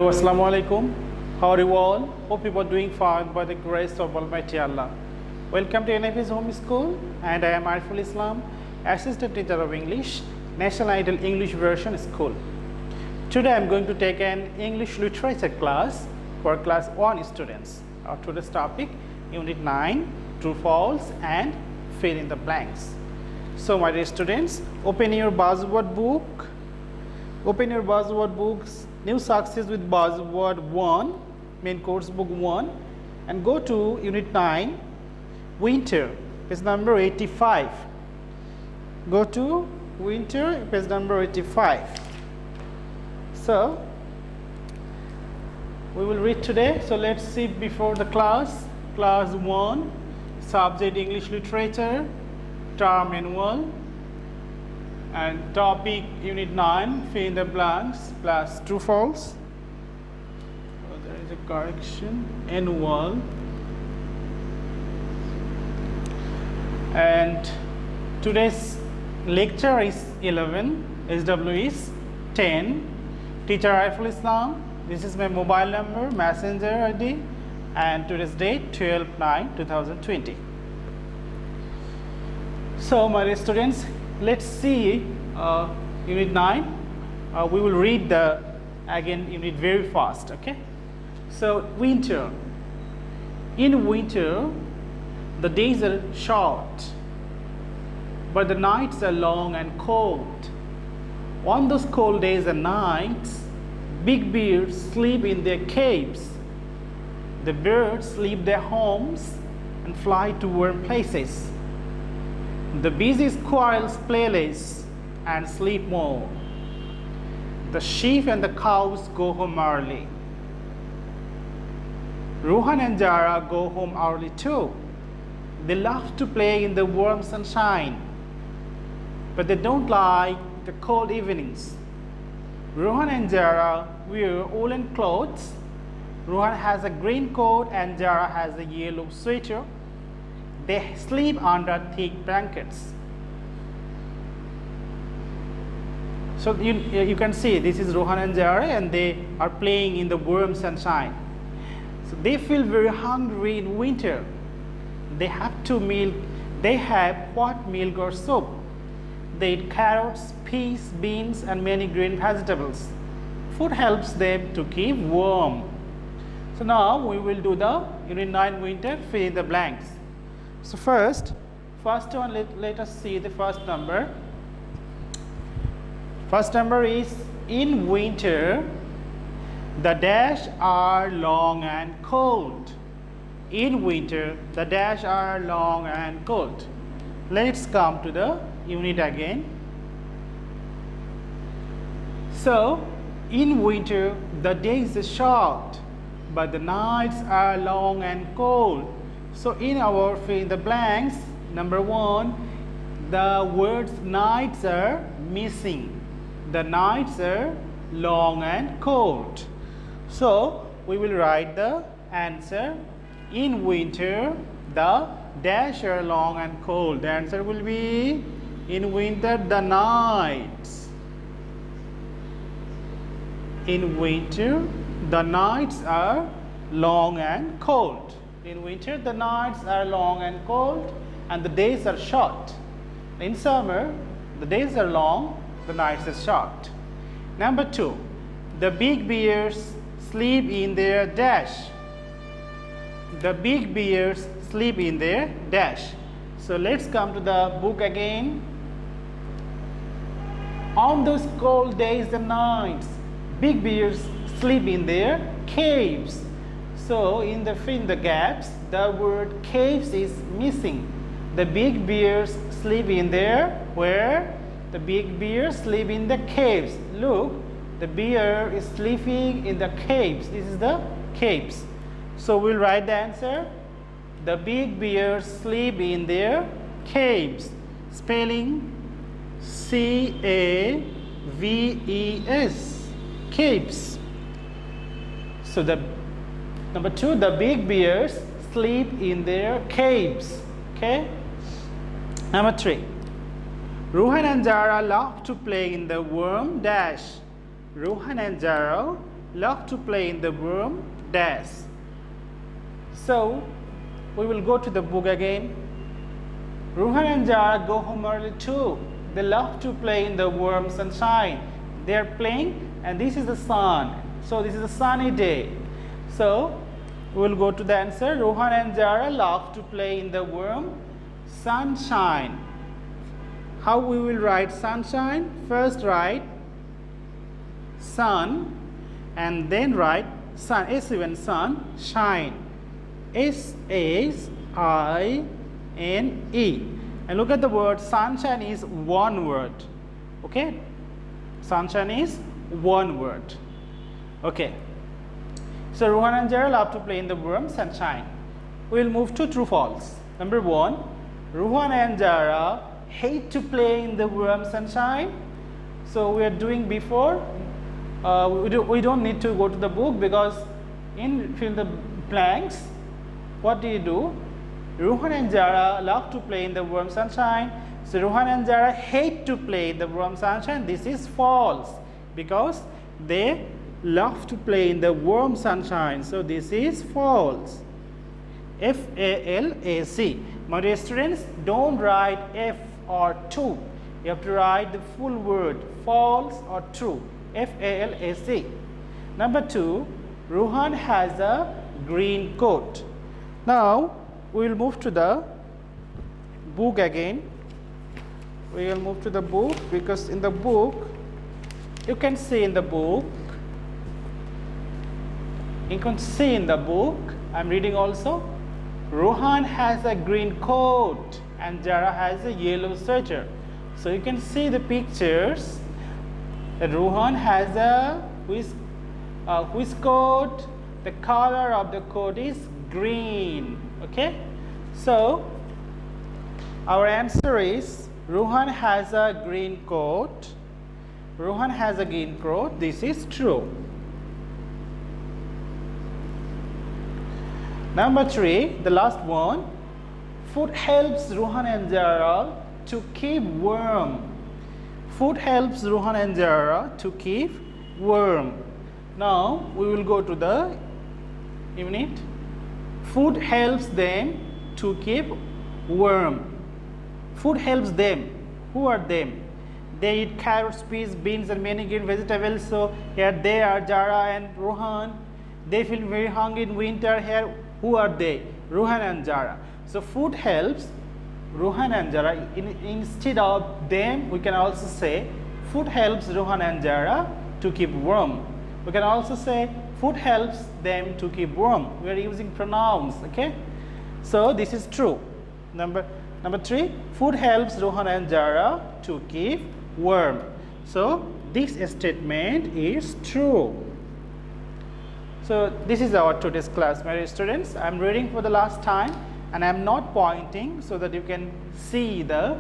Assalamu alaikum. How are you all? Hope you are doing fine by the grace of Almighty Allah. Welcome to NF's Home School, and I am Ariful Islam, Assistant Teacher of English, National Idol English Version School. Today I am going to take an English Literature class for Class 1 students. Our today's topic, Unit 9, True False and Fill in the Blanks. So my dear students, open your buzzword book. Open your buzzword books. New Success with Buzzword 1, Main Course Book 1, and go to Unit 9, Winter, page number 85. Go to Winter, page number 85. So, we will read today. So, let's see before the class. Class 1, Subject English Literature, Term Annual, and topic Unit 9, fill in the blanks plus true false. So there is a correction, annual, and today's lecture is 11, SW is 10. Teacher Ariful Islam, this is my mobile number, messenger ID, and today's date 12/9/2020. So my dear students, let's see Unit 9. We will read the unit very fast, okay? So, winter. In winter, the days are short, but the nights are long and cold. On those cold days and nights, big bears sleep in their caves. The birds leave their homes and fly to warm places. The busy squirrels play less and sleep more. The sheep and the cows go home early. Rohan and Jara go home early too. They love to play in the warm sunshine, but they don't like the cold evenings. Rohan and Jara wear woolen clothes. Rohan has a green coat and Jara has a yellow sweater. They sleep under thick blankets. So you can see this is Rohan and Jara, and they are playing in the warm sunshine. So they feel very hungry in winter. They have hot milk or soup. They eat carrots, peas, beans, and many green vegetables. Food helps them to keep warm. So now we will do the Unit 9 Winter, fill in the blanks. So first one, let us see the first number. First number is, in winter, the dash are long and cold. In winter, the dash are long and cold. Let's come to the unit again. So, in winter, the days are short, but the nights are long and cold. So in our fill in the blanks, number 1, the words nights are missing. The nights are long and cold. So we will write the answer. In winter, the dash are long and cold. The answer will be, in winter, the nights. In winter, the nights are long and cold. In winter, the nights are long and cold, and the days are short. In summer, the days are long, the nights are short. Number 2, the big bears sleep in their dash. The big bears sleep in their dash. So let's come to the book again. On those cold days and nights, big bears sleep in their caves. So in the gaps, the word caves is missing. The big bears sleep in there. Where? The big bears sleep in the caves. Look, the bear is sleeping in the caves. This is the caves. So we'll write the answer. The big bears sleep in their caves. Spelling C-A-V-E-S. Caves. So number 2, the big bears sleep in their caves. Okay. Number 3, Rohan and Jara love to play in the warm dash. Rohan and Jara love to play in the room dash. So we will go to the book again. Ruhan and Jara go home early too. They love to play in the warm sunshine. They are playing, and this is the sun. So this is a sunny day. So we will go to the answer. Ruhan and Jara love to play in the warm sunshine. How we will write sunshine? First write sun and then write sun. S-U-N, sun, shine. S-H-I-N-E. And look at the word sunshine is one word. Okay? Sunshine is one word. Okay. So Ruhan and Jara love to play in the warm sunshine. We will move to true false. Number 1. Ruhan and Jara hate to play in the warm sunshine. So we are doing before. We don't need to go to the book, because in fill the blanks, what do? Ruhan and Jara love to play in the warm sunshine. So Ruhan and Jara hate to play in the warm sunshine. This is false, because they love to play in the warm sunshine. So this is false. F-A-L-A-C. My dear students, don't write F or to. You have to write the full word, false or true. F-A-L-A-C. Number 2, Ruhan has a green coat. Now we will move to the book again. We will move to the book, because in the book, you can see in the book, I'm reading also, Ruhan has a green coat and Jara has a yellow sweater. So you can see the pictures that Ruhan has a waistcoat. The color of the coat is green. Okay, so our answer is Ruhan has a green coat. Ruhan has a green coat. This is true. Number 3, the last one. Food helps Ruhan and Jara to keep warm. Food helps Ruhan and Jara to keep warm. Now we will go to the unit. Food helps them to keep warm. Food helps them. Who are them? They eat carrots, peas, beans and many green vegetables. So here they are, Jara and Ruhan. They feel very hungry in winter. Here, who are they? Ruhan and Jara. So food helps Ruhan and Jara. Instead of them, we can also say food helps Ruhan and Jara to keep warm. We can also say food helps them to keep warm. We are using pronouns. Okay, so this is true. Number 3, food helps Ruhan and Jara to keep warm. So this statement is true. So this is our today's class, my dear students. I am reading for the last time and I am not pointing, so that you can see the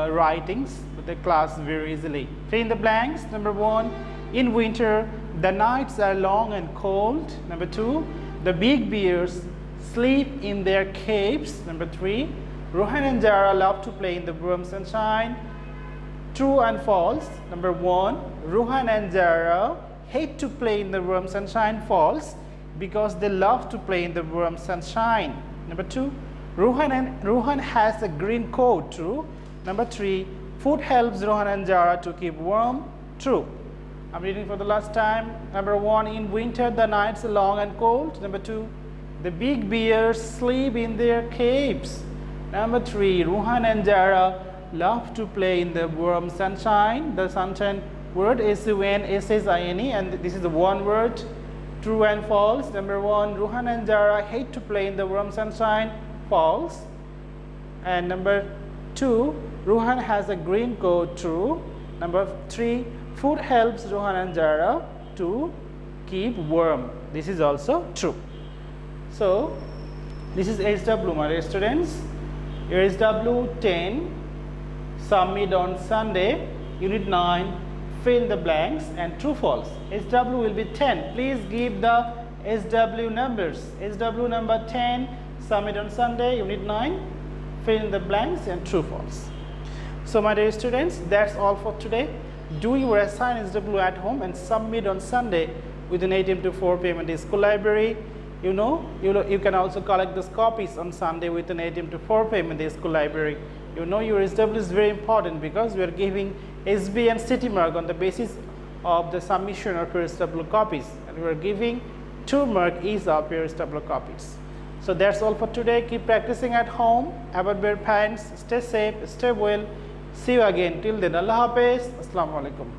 writings of the class very easily. Fill in the blanks. Number 1, in winter the nights are long and cold. Number 2, the big bears sleep in their caves. Number 3, Ruhan and Jara love to play in the warm sunshine. True and false. Number 1, Ruhan and Jara hate to play in the warm sunshine. False, because they love to play in the warm sunshine. Number 2, Ruhan has a green coat. True. Number 3, food helps Ruhan and Jara to keep warm. True. I'm reading for the last time. Number 1, in winter the nights are long and cold. Number 2, the big bears sleep in their caves. Number 3, Ruhan and Jara love to play in the warm sunshine. The sunshine word is S-U-N-S-H-I-N-E, and this is the one word. True and false. Number 1, Ruhan and Jara hate to play in the warm sunshine. False. And number 2, Ruhan has a green coat. True. Number 3, food helps Ruhan and Jara to keep warm. This is also true. So this is SW, my dear students. SW 10, submit on Sunday. Unit 9, fill in the blanks and true false. SW will be 10. Please give the SW numbers. SW number 10, submit on Sunday. Unit 9, fill in the blanks and true false. So my dear students, that's all for today. Do your assignment SW at home and submit on Sunday within 8 a.m. to 4 p.m. in the school library. You can also collect those copies on Sunday within 8 a.m. to 4 p.m. in the school library. Your SW is very important because we are giving SB and city mark on the basis of the submission of your SW copies, and we are giving 2 mark each of your SW copies. So that's all for today. Keep practicing at home. Have a better parents. Stay safe. Stay well. See you again. Till then, Allah Hafiz. Assalamu alaikum.